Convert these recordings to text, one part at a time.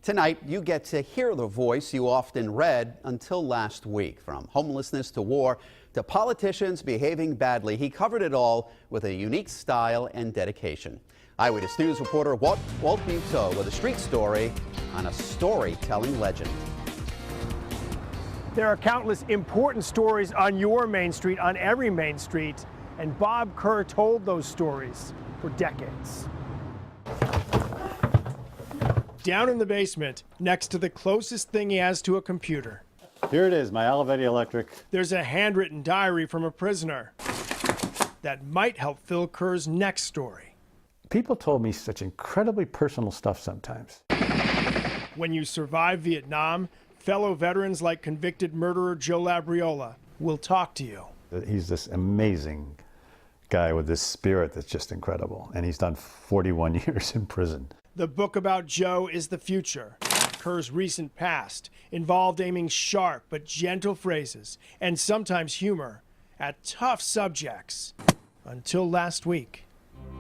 Tonight, you get to hear the voice you often read until last week. From homelessness to war to politicians behaving badly, he covered it all with a unique style and dedication. Eyewitness News reporter Walt Buteau with a street story on a storytelling legend. There are countless important stories on your Main Street, on every Main Street, and Bob Kerr told those stories for decades. Down in the basement, next to the closest thing he has to a computer. Here it is, my Olivetti Electric. There's a handwritten diary from a prisoner that might help fill Kerr's next story. People told me such incredibly personal stuff sometimes. When you survive Vietnam, fellow veterans like convicted murderer Joe Labriola will talk to you. He's this amazing guy with this spirit that's just incredible, and he's done 41 years in prison. The book about Joe is the future. Kerr's recent past involved aiming sharp but gentle phrases and sometimes humor at tough subjects until last week.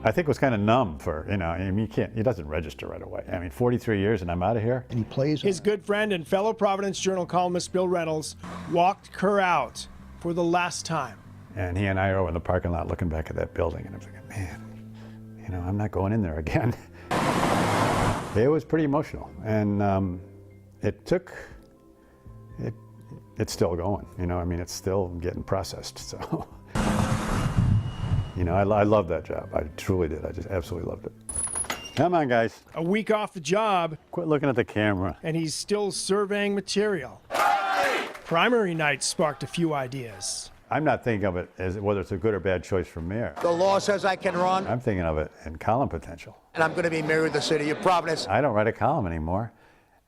I think it was kind of numb for, I mean, it doesn't register right away. I mean, 43 years and I'm out of here. And he plays. His good friend and fellow Providence Journal columnist Bill Reynolds walked Kerr out for the last time. And he and I are over in the parking lot looking back at that building, and I'm thinking, man, I'm not going in there again. It was pretty emotional, and it's still going, I mean, it's still getting processed, so. I love that job. I truly did. I just absolutely loved it. Come on, guys. A week off the job. Quit looking at the camera. And he's still surveying material. Primary night sparked a few ideas. I'm not thinking of it as whether it's a good or bad choice for mayor. The law says I can run. I'm thinking of it in column potential. And I'm going to be mayor of the city of Providence. I don't write a column anymore.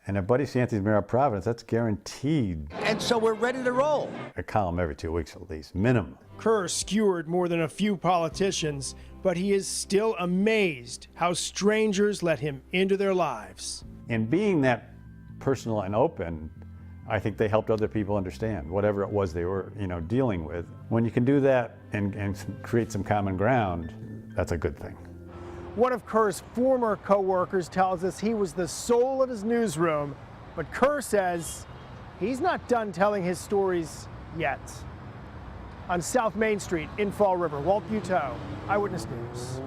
And if Buddy Cianti's mayor of Providence, that's guaranteed. And so we're ready to roll. A column every 2 weeks at least, minimum. Kerr skewered more than a few politicians, but he is still amazed how strangers let him into their lives. In being that personal and open, I think they helped other people understand whatever it was they were, dealing with. When you can do that and create some common ground, that's a good thing. One of Kerr's former co-workers tells us he was the soul of his newsroom, but Kerr says he's not done telling his stories yet. On South Main Street in Fall River, Walt Buteau, Eyewitness News.